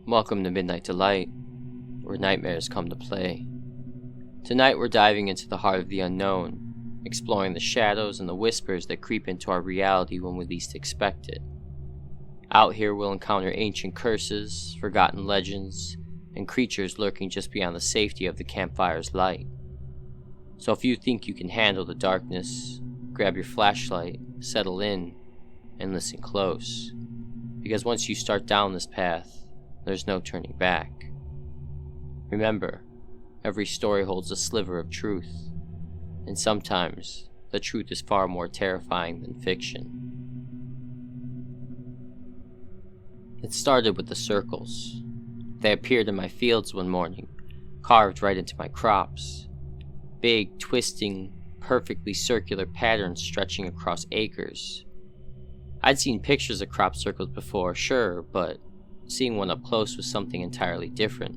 Welcome to Midnight Delight, where nightmares come to play. Tonight we're diving into the heart of the unknown, exploring the shadows and the whispers that creep into our reality when we least expect it. Out here we'll encounter ancient curses, forgotten legends, and creatures lurking just beyond the safety of the campfire's light. So if you think you can handle the darkness, grab your flashlight, settle in, and listen close. Because once you start down this path, there's no turning back. Remember, every story holds a sliver of truth, and sometimes the truth is far more terrifying than fiction. It started with the circles. They appeared in my fields one morning, carved right into my crops. Big, twisting, perfectly circular patterns stretching across acres. I'd seen pictures of crop circles before, sure, but seeing one up close was something entirely different.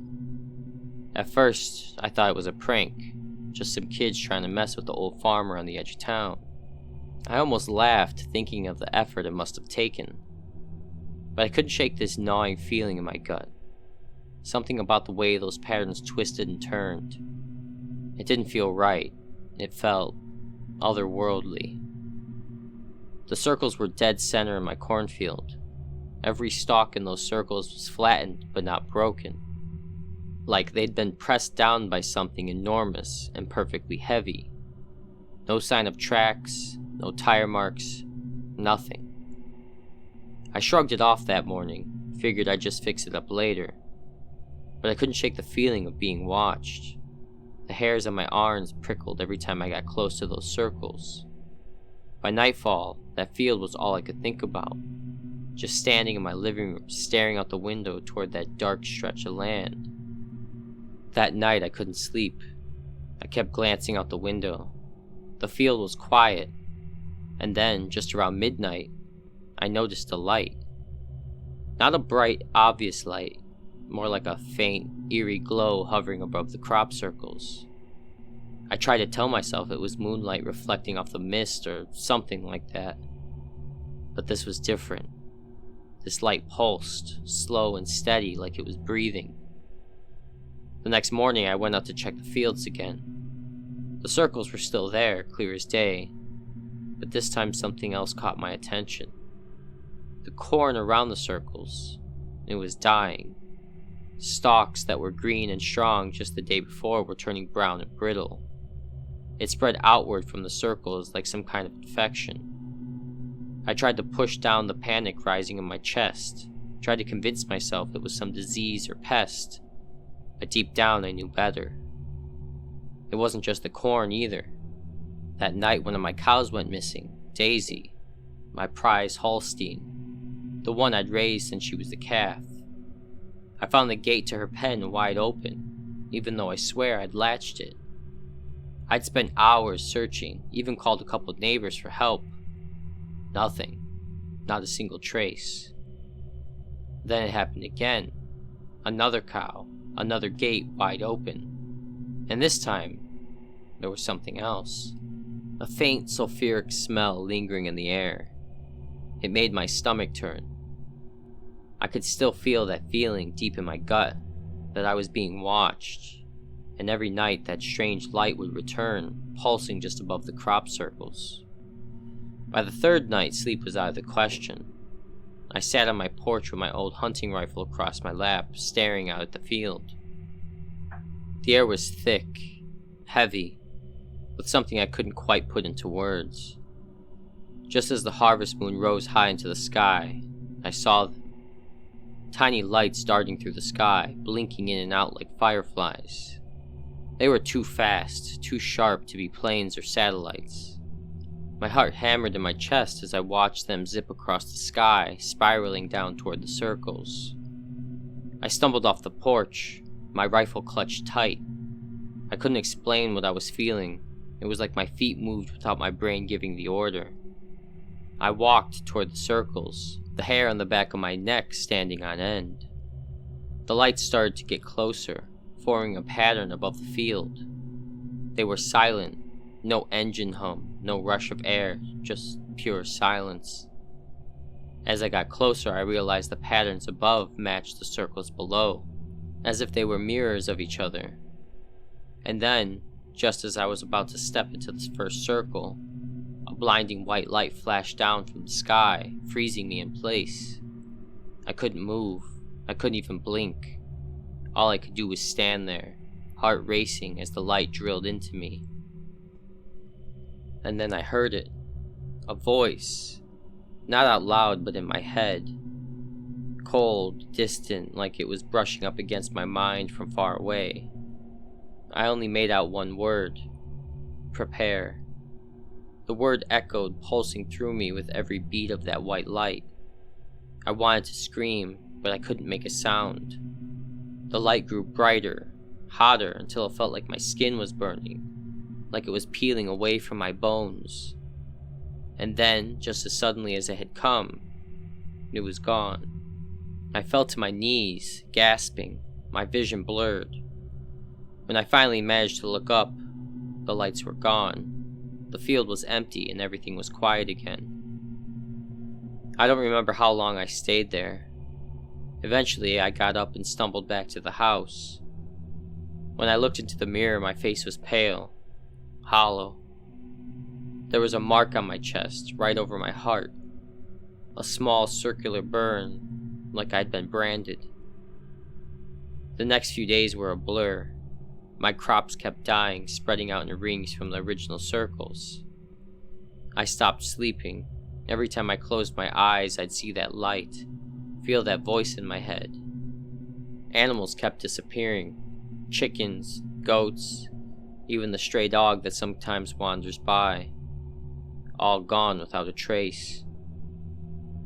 At first, I thought it was a prank, just some kids trying to mess with the old farmer on the edge of town. I almost laughed, thinking of the effort it must have taken. But I couldn't shake this gnawing feeling in my gut. Something about the way those patterns twisted and turned. It didn't feel right. It felt otherworldly. The circles were dead center in my cornfield. Every stalk in those circles was flattened but not broken. Like they'd been pressed down by something enormous and perfectly heavy. No sign of tracks, no tire marks, nothing. I shrugged it off that morning, figured I'd just fix it up later. But I couldn't shake the feeling of being watched. The hairs on my arms prickled every time I got close to those circles. By nightfall, that field was all I could think about. Just standing in my living room, staring out the window toward that dark stretch of land. That night I couldn't sleep. I kept glancing out the window. The field was quiet, and then, just around midnight, I noticed a light. Not a bright, obvious light, more like a faint, eerie glow hovering above the crop circles. I tried to tell myself it was moonlight reflecting off the mist or something like that. But this was different. This light pulsed, slow and steady, like it was breathing. The next morning I went out to check the fields again. The circles were still there, clear as day, but this time something else caught my attention. The corn around the circles, it was dying. Stalks that were green and strong just the day before were turning brown and brittle. It spread outward from the circles like some kind of infection. I tried to push down the panic rising in my chest, tried to convince myself it was some disease or pest, but deep down I knew better. It wasn't just the corn either. That night one of my cows went missing, Daisy, my prize Holstein, the one I'd raised since she was a calf. I found the gate to her pen wide open, even though I swear I'd latched it. I'd spent hours searching, even called a couple of neighbors for help. Nothing. Not a single trace. Then it happened again. Another cow, another gate wide open. And this time, there was something else. A faint sulfuric smell lingering in the air. It made my stomach turn. I could still feel that feeling deep in my gut, that I was being watched. And every night that strange light would return, pulsing just above the crop circles. By the third night, sleep was out of the question. I sat on my porch with my old hunting rifle across my lap, staring out at the field. The air was thick, heavy, with something I couldn't quite put into words. Just as the harvest moon rose high into the sky, I saw them. Tiny lights darting through the sky, blinking in and out like fireflies. They were too fast, too sharp to be planes or satellites. My heart hammered in my chest as I watched them zip across the sky, spiraling down toward the circles. I stumbled off the porch, my rifle clutched tight. I couldn't explain what I was feeling. It was like my feet moved without my brain giving the order. I walked toward the circles, the hair on the back of my neck standing on end. The lights started to get closer, forming a pattern above the field. They were silent, no engine hum, no rush of air, just pure silence. As I got closer, I realized the patterns above matched the circles below, as if they were mirrors of each other. And then, just as I was about to step into the first circle, a blinding white light flashed down from the sky, freezing me in place. I couldn't move. I couldn't even blink. All I could do was stand there, heart racing as the light drilled into me. And then I heard it. A voice. Not out loud, but in my head. Cold, distant, like it was brushing up against my mind from far away. I only made out one word. Prepare. The word echoed, pulsing through me with every beat of that white light. I wanted to scream, but I couldn't make a sound. The light grew brighter, hotter, until it felt like my skin was burning, like it was peeling away from my bones. And then, just as suddenly as it had come, it was gone. I fell to my knees, gasping, my vision blurred. When I finally managed to look up, the lights were gone. The field was empty and everything was quiet again. I don't remember how long I stayed there. Eventually, I got up and stumbled back to the house. When I looked into the mirror, my face was pale, hollow. There was a mark on my chest, right over my heart. A small circular burn, like I'd been branded. The next few days were a blur. My crops kept dying, spreading out in rings from the original circles. I stopped sleeping. Every time I closed my eyes, I'd see that light, feel that voice in my head. Animals kept disappearing. Chickens, goats, even the stray dog that sometimes wanders by. All gone without a trace.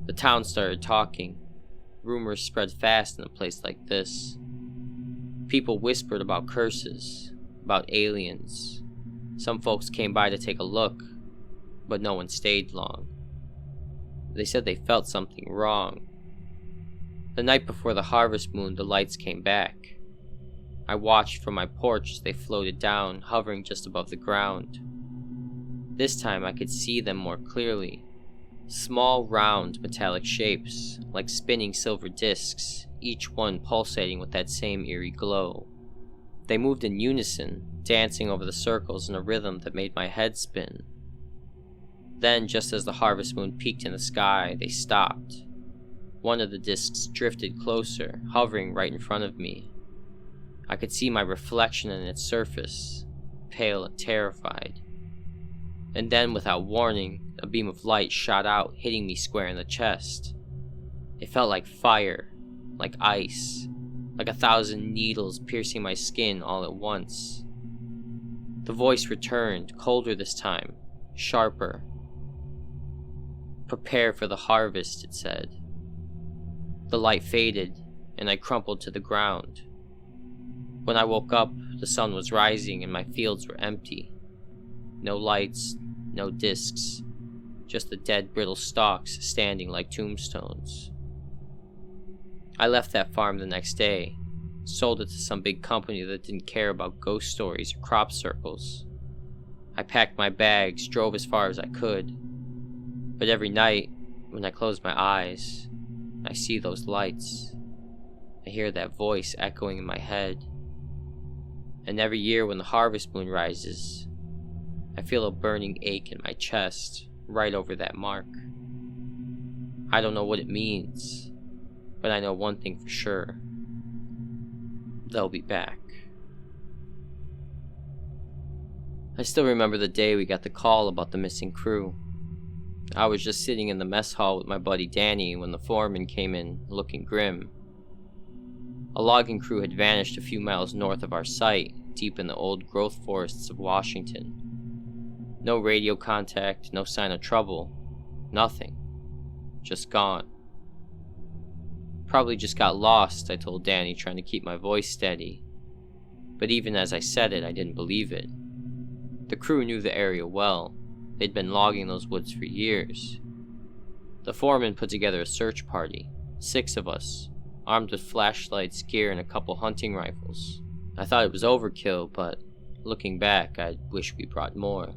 The town started talking. Rumors spread fast in a place like this. People whispered about curses, about aliens. Some folks came by to take a look, but no one stayed long. They said they felt something wrong. The night before the harvest moon, the lights came back. I watched from my porch as they floated down, hovering just above the ground. This time I could see them more clearly. Small, round, metallic shapes, like spinning silver discs, each one pulsating with that same eerie glow. They moved in unison, dancing over the circles in a rhythm that made my head spin. Then, just as the harvest moon peaked in the sky, they stopped. One of the discs drifted closer, hovering right in front of me. I could see my reflection in its surface, pale and terrified. And then, without warning, a beam of light shot out, hitting me square in the chest. It felt like fire, like ice, like 1,000 needles piercing my skin all at once. The voice returned, colder this time, sharper. Prepare for the harvest, it said. The light faded, and I crumpled to the ground. When I woke up, the sun was rising and my fields were empty. No lights, no discs, just the dead, brittle stalks standing like tombstones. I left that farm the next day, sold it to some big company that didn't care about ghost stories or crop circles. I packed my bags, drove as far as I could. But every night, when I close my eyes, I see those lights. I hear that voice echoing in my head. And every year when the harvest moon rises, I feel a burning ache in my chest, right over that mark. I don't know what it means, but I know one thing for sure. They'll be back. I still remember the day we got the call about the missing crew. I was just sitting in the mess hall with my buddy Danny when the foreman came in, looking grim. A logging crew had vanished a few miles north of our site, deep in the old growth forests of Washington. No radio contact, no sign of trouble, nothing. Just gone. Probably just got lost, I told Danny, trying to keep my voice steady. But even as I said it, I didn't believe it. The crew knew the area well. They'd been logging those woods for years. The foreman put together a search party, 6 of us, armed with flashlights, gear, and a couple hunting rifles. I thought it was overkill, but looking back, I wish we brought more.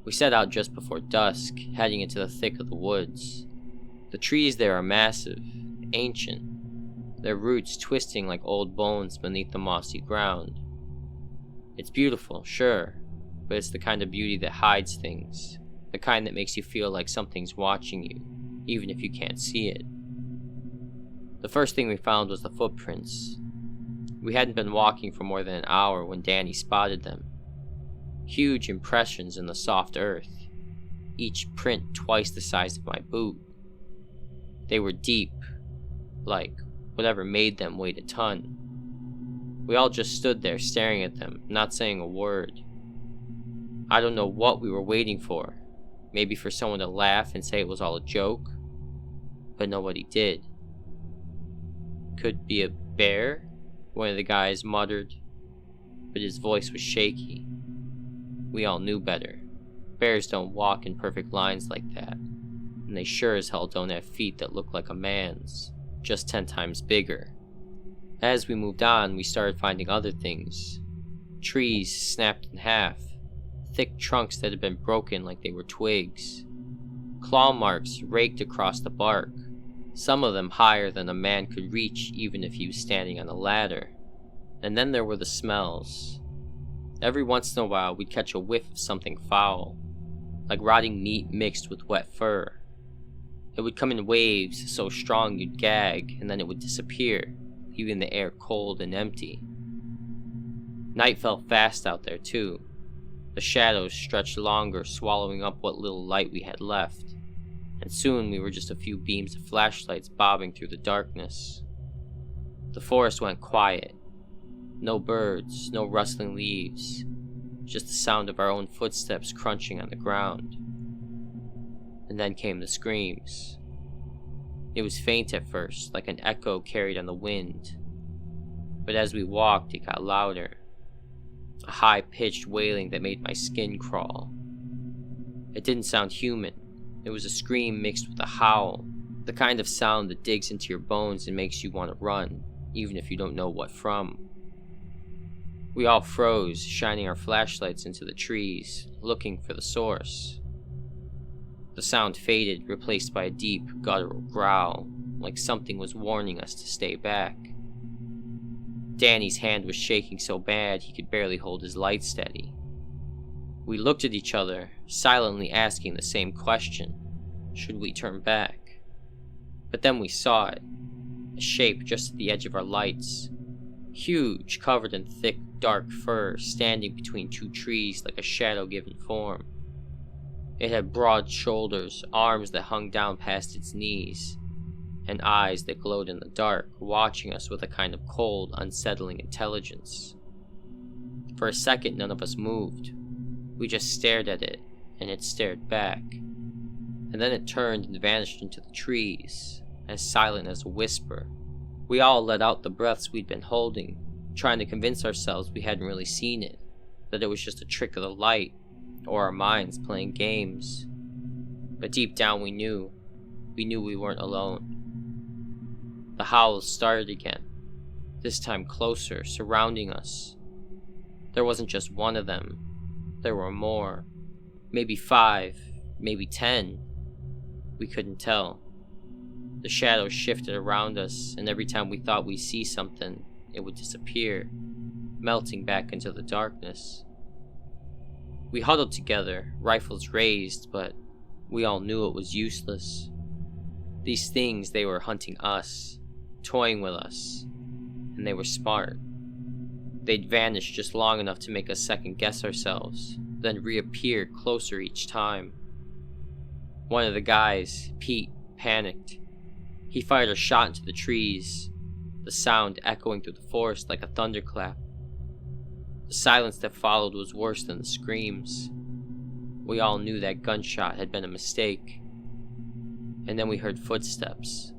We set out just before dusk, heading into the thick of the woods. The trees there are massive, ancient, their roots twisting like old bones beneath the mossy ground. It's beautiful, sure, but it's the kind of beauty that hides things, the kind that makes you feel like something's watching you, even if you can't see it. The first thing we found was the footprints. We hadn't been walking for more than an hour when Danny spotted them. Huge impressions in the soft earth, each print twice the size of my boot. They were deep, like whatever made them weighed a ton. We all just stood there staring at them, not saying a word. I don't know what we were waiting for. Maybe for someone to laugh and say it was all a joke. But nobody did. Could be a bear? One of the guys muttered, but his voice was shaky. We all knew better. Bears don't walk in perfect lines like that, and they sure as hell don't have feet that look like a man's, just 10 times bigger. As we moved on, we started finding other things. Trees snapped in half, thick trunks that had been broken like they were twigs. Claw marks raked across the bark, some of them higher than a man could reach even if he was standing on a ladder. And then there were the smells. Every once in a while we'd catch a whiff of something foul, like rotting meat mixed with wet fur. It would come in waves so strong you'd gag, and then it would disappear, leaving the air cold and empty. Night fell fast out there too. The shadows stretched longer, swallowing up what little light we had left, and soon we were just a few beams of flashlights bobbing through the darkness. The forest went quiet. No birds, no rustling leaves, just the sound of our own footsteps crunching on the ground. And then came the screams. It was faint at first, like an echo carried on the wind, but as we walked it got louder. A high-pitched wailing that made my skin crawl. It didn't sound human. It was a scream mixed with a howl, the kind of sound that digs into your bones and makes you want to run, even if you don't know what from. We all froze, shining our flashlights into the trees, looking for the source. The sound faded, replaced by a deep, guttural growl, like something was warning us to stay back. Danny's hand was shaking so bad he could barely hold his light steady. We looked at each other, silently asking the same question. Should we turn back? But then we saw it, a shape just at the edge of our lights. Huge, covered in thick, dark fur, standing between two trees like a shadow-given form. It had broad shoulders, arms that hung down past its knees, and eyes that glowed in the dark, watching us with a kind of cold, unsettling intelligence. For a second, none of us moved. We just stared at it, and it stared back. And then it turned and vanished into the trees, as silent as a whisper. We all let out the breaths we'd been holding, trying to convince ourselves we hadn't really seen it, that it was just a trick of the light, or our minds playing games. But deep down we knew we weren't alone. The howls started again, this time closer, surrounding us. There wasn't just one of them. There were more. Maybe 5, maybe 10. We couldn't tell. The shadows shifted around us, and every time we thought we'd see something, it would disappear, melting back into the darkness. We huddled together, rifles raised, but we all knew it was useless. These things, they were hunting us, toying with us, and they were smart. They'd vanish just long enough to make us second-guess ourselves, then reappear closer each time. One of the guys, Pete, panicked. He fired a shot into the trees, the sound echoing through the forest like a thunderclap. The silence that followed was worse than the screams. We all knew that gunshot had been a mistake. And then we heard footsteps.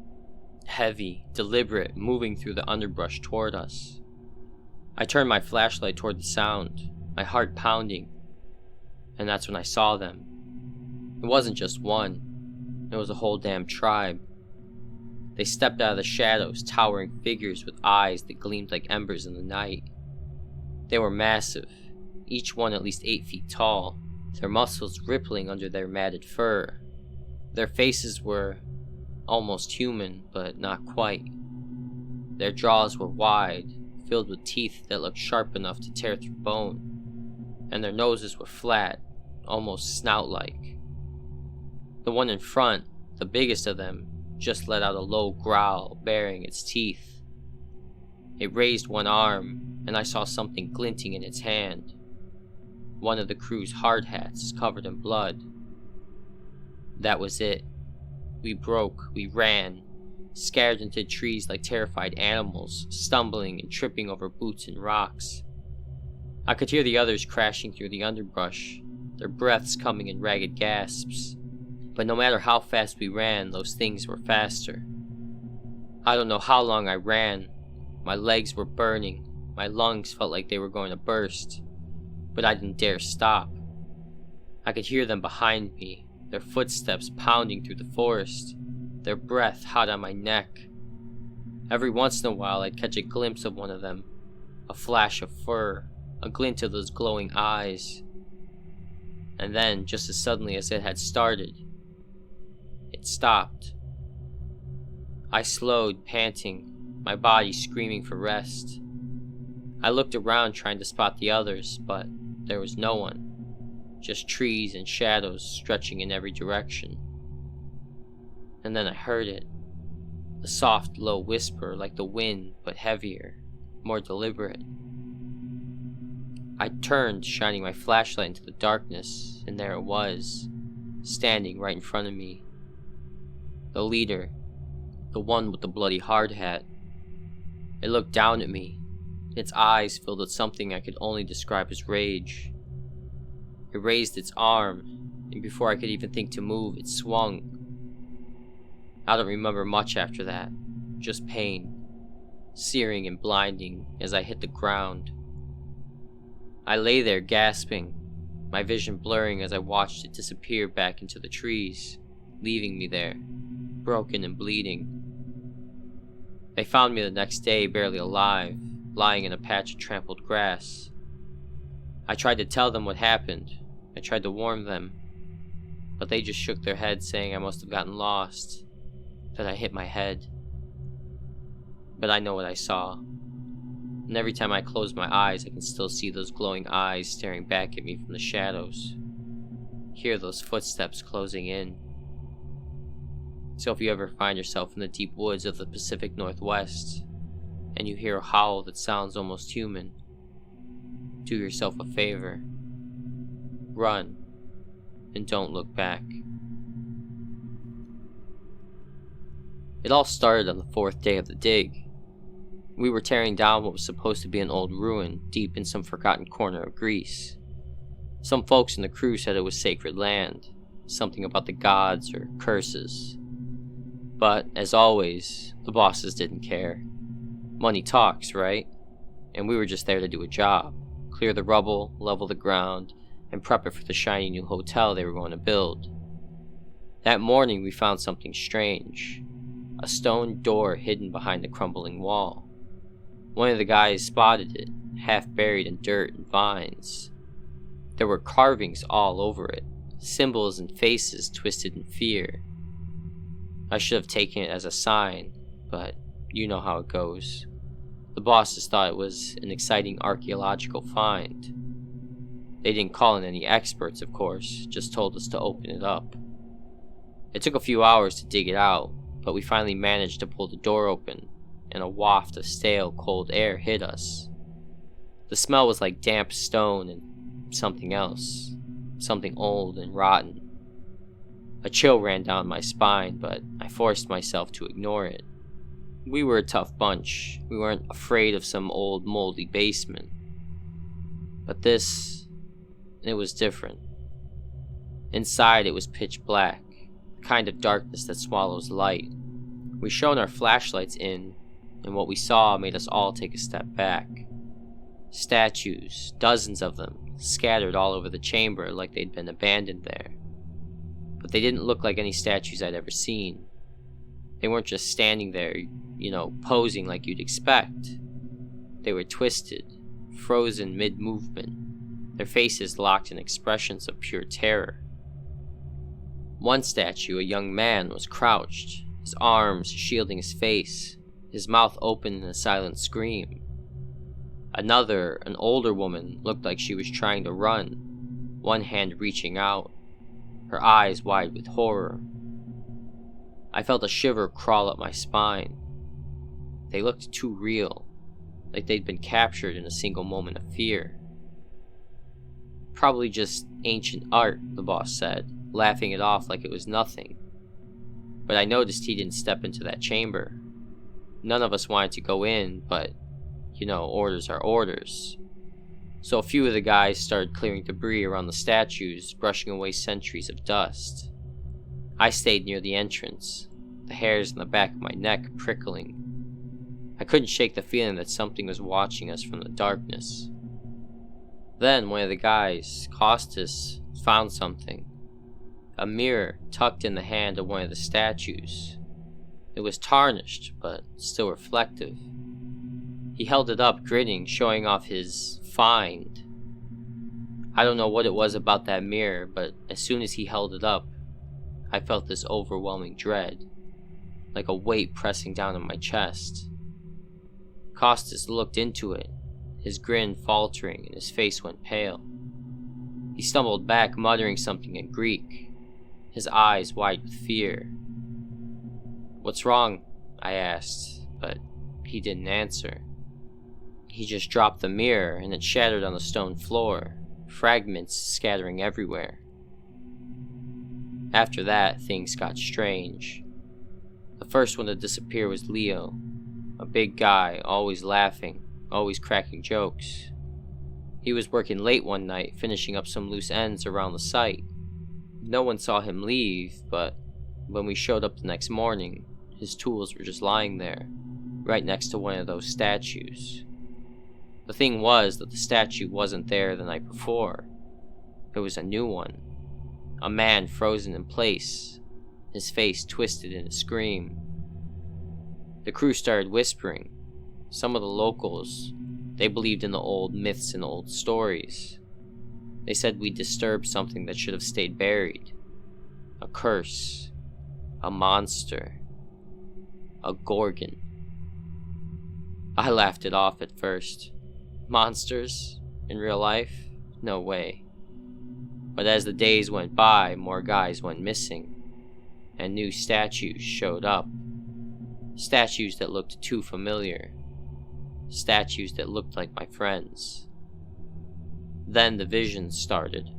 Heavy, deliberate, moving through the underbrush toward us. I turned my flashlight toward the sound, my heart pounding, and that's when I saw them. It wasn't just one, it was a whole damn tribe. They stepped out of the shadows, towering figures with eyes that gleamed like embers in the night. They were massive, each one at least 8 feet tall, their muscles rippling under their matted fur. Their faces were almost human, but not quite. Their jaws were wide, filled with teeth that looked sharp enough to tear through bone, and their noses were flat, almost snout-like. The one in front, the biggest of them, just let out a low growl, baring its teeth. It raised one arm, and I saw something glinting in its hand. One of the crew's hard hats covered in blood. That was it. We broke, we ran, scared into trees like terrified animals, stumbling and tripping over boots and rocks. I could hear the others crashing through the underbrush, their breaths coming in ragged gasps. But no matter how fast we ran, those things were faster. I don't know how long I ran. My legs were burning. My lungs felt like they were going to burst. But I didn't dare stop. I could hear them behind me, their footsteps pounding through the forest, their breath hot on my neck. Every once in a while I'd catch a glimpse of one of them, a flash of fur, a glint of those glowing eyes. And then, just as suddenly as it had started, it stopped. I slowed, panting, my body screaming for rest. I looked around trying to spot the others, but there was no one. Just trees and shadows stretching in every direction. And then I heard it. A soft, low whisper like the wind, but heavier, more deliberate. I turned, shining my flashlight into the darkness, and there it was, standing right in front of me. The leader, the one with the bloody hard hat. It looked down at me, its eyes filled with something I could only describe as rage. It raised its arm, and before I could even think to move, it swung. I don't remember much after that, just pain, searing and blinding as I hit the ground. I lay there gasping, my vision blurring as I watched it disappear back into the trees, leaving me there, broken and bleeding. They found me the next day barely alive, lying in a patch of trampled grass. I tried to tell them what happened. I tried to warn them, but they just shook their heads saying I must have gotten lost, that I hit my head. But I know what I saw, and every time I close my eyes I can still see those glowing eyes staring back at me from the shadows, hear those footsteps closing in. So if you ever find yourself in the deep woods of the Pacific Northwest, and you hear a howl that sounds almost human, do yourself a favor. Run, and don't look back. It all started on the 4th day of the dig. We were tearing down what was supposed to be an old ruin deep in some forgotten corner of Greece. Some folks in the crew said it was sacred land, something about the gods or curses. But, as always, the bosses didn't care. Money talks, right? And we were just there to do a job. Clear the rubble, level the ground, and prep it for the shiny new hotel they were going to build. That morning we found something strange. A stone door hidden behind the crumbling wall. One of the guys spotted it, half buried in dirt and vines. There were carvings all over it, symbols and faces twisted in fear. I should have taken it as a sign, but you know how it goes. The bosses thought it was an exciting archaeological find. They didn't call in any experts, of course, just told us to open it up. It took a few hours to dig it out, but we finally managed to pull the door open, and a waft of stale, cold air hit us. The smell was like damp stone and something else, something old and rotten. A chill ran down my spine, but I forced myself to ignore it. We were a tough bunch. We weren't afraid of some old, moldy basement. But this, it was different. Inside, it was pitch black, the kind of darkness that swallows light. We shone our flashlights in, and what we saw made us all take a step back. Statues, dozens of them, scattered all over the chamber like they'd been abandoned there. But they didn't look like any statues I'd ever seen. They weren't just standing there, posing like you'd expect. They were twisted, frozen mid-movement, their faces locked in expressions of pure terror. One statue, a young man, was crouched, his arms shielding his face, his mouth open in a silent scream. Another, an older woman, looked like she was trying to run, one hand reaching out, her eyes wide with horror. I felt a shiver crawl up my spine. They looked too real, like they'd been captured in a single moment of fear. Probably just ancient art, the boss said, laughing it off like it was nothing. But I noticed he didn't step into that chamber. None of us wanted to go in, but, orders are orders. So a few of the guys started clearing debris around the statues, brushing away centuries of dust. I stayed near the entrance, the hairs on the back of my neck prickling. I couldn't shake the feeling that something was watching us from the darkness. Then one of the guys, Costas, found something. A mirror tucked in the hand of one of the statues. It was tarnished, but still reflective. He held it up, grinning, showing off his find. I don't know what it was about that mirror, but as soon as he held it up, I felt this overwhelming dread, like a weight pressing down on my chest. Costas looked into it, his grin faltering and his face went pale. He stumbled back, muttering something in Greek, his eyes wide with fear. "What's wrong?" I asked, but he didn't answer. He just dropped the mirror and it shattered on the stone floor, fragments scattering everywhere. After that, things got strange. The first one to disappear was Leo, a big guy, always laughing, always cracking jokes. He was working late one night, finishing up some loose ends around the site. No one saw him leave, but when we showed up the next morning, his tools were just lying there, right next to one of those statues. The thing was that the statue wasn't there the night before. It was a new one. A man frozen in place, his face twisted in a scream. The crew started whispering. Some of the locals, they believed in the old myths and old stories. They said we disturbed something that should have stayed buried. A curse. A monster. A gorgon. I laughed it off at first. Monsters? In real life? No way. But as the days went by, more guys went missing, and new statues showed up. Statues that looked too familiar. Statues that looked like my friends. Then the visions started.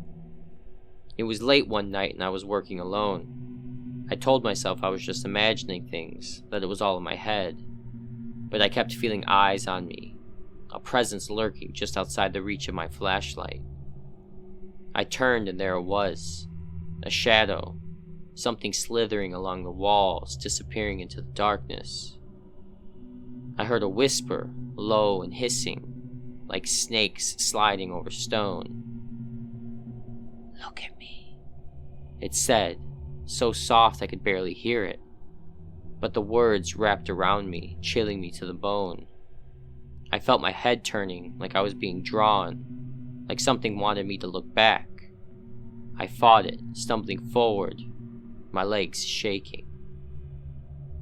It was late one night and I was working alone. I told myself I was just imagining things, that it was all in my head. But I kept feeling eyes on me, a presence lurking just outside the reach of my flashlight. I turned and there it was, a shadow, something slithering along the walls, disappearing into the darkness. I heard a whisper, low and hissing, like snakes sliding over stone. "Look at me," it said, so soft I could barely hear it. But the words wrapped around me, chilling me to the bone. I felt my head turning, like I was being drawn, like something wanted me to look back. I fought it, stumbling forward, my legs shaking.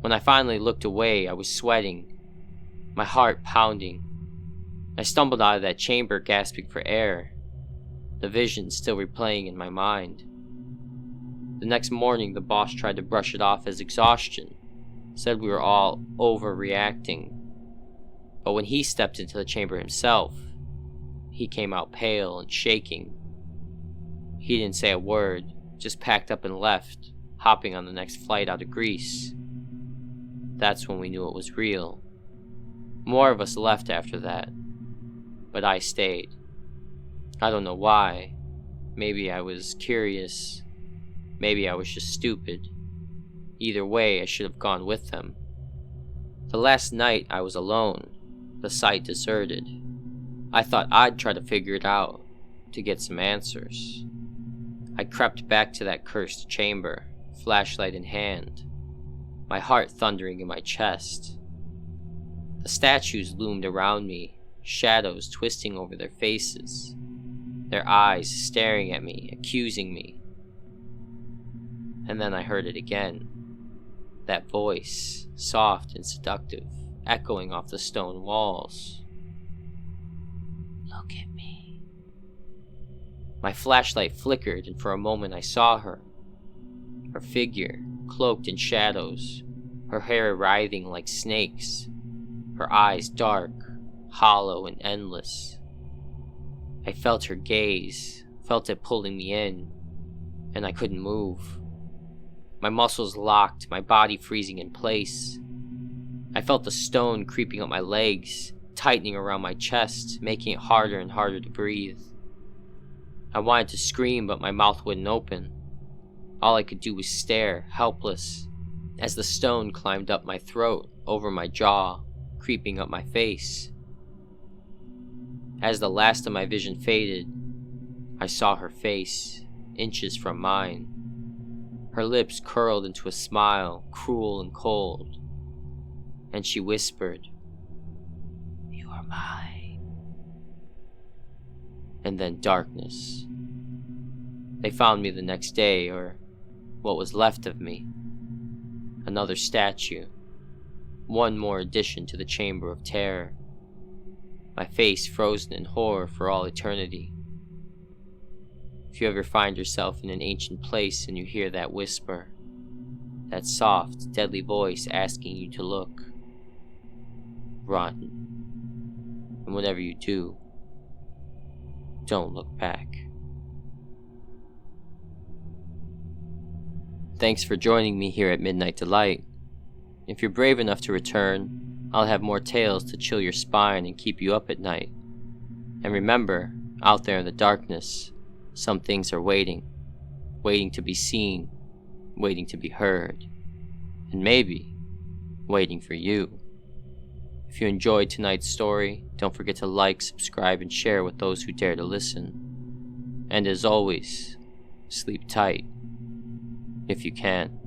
When I finally looked away, I was sweating, my heart pounding. I stumbled out of that chamber, gasping for air, the vision still replaying in my mind. The next morning, the boss tried to brush it off as exhaustion, said we were all overreacting. But when he stepped into the chamber himself, he came out pale and shaking. He didn't say a word, just packed up and left, hopping on the next flight out of Greece. That's when we knew it was real. More of us left after that, but I stayed. I don't know why. Maybe I was curious. Maybe I was just stupid. Either way, I should have gone with them. The last night I was alone, the site deserted. I thought I'd try to figure it out, to get some answers. I crept back to that cursed chamber, flashlight in hand, my heart thundering in my chest. The statues loomed around me, shadows twisting over their faces, their eyes staring at me, accusing me. And then I heard it again. That voice, soft and seductive, echoing off the stone walls. Look at me. My flashlight flickered, and for a moment I saw her. Her figure, cloaked in shadows, her hair writhing like snakes, her eyes dark, hollow, and endless. I felt her gaze, felt it pulling me in, and I couldn't move. My muscles locked, my body freezing in place. I felt the stone creeping up my legs, tightening around my chest, making it harder and harder to breathe. I wanted to scream, but my mouth wouldn't open. All I could do was stare, helpless, as the stone climbed up my throat, over my jaw, creeping up my face. As the last of my vision faded, I saw her face, inches from mine. Her lips curled into a smile, cruel and cold, and she whispered, "You are mine." And then darkness. They found me the next day, or what was left of me. Another statue. One more addition to the Chamber of Terror. My face frozen in horror for all eternity. If you ever find yourself in an ancient place and you hear that whisper, that soft, deadly voice asking you to look, run. And whenever you do, don't look back. Thanks for joining me here at Midnight Delight. If you're brave enough to return, I'll have more tales to chill your spine and keep you up at night. And remember, out there in the darkness, some things are waiting to be seen, waiting to be heard, and maybe waiting for you. If you enjoyed tonight's story, don't forget to like, subscribe, and share with those who dare to listen. And as always, sleep tight, if you can.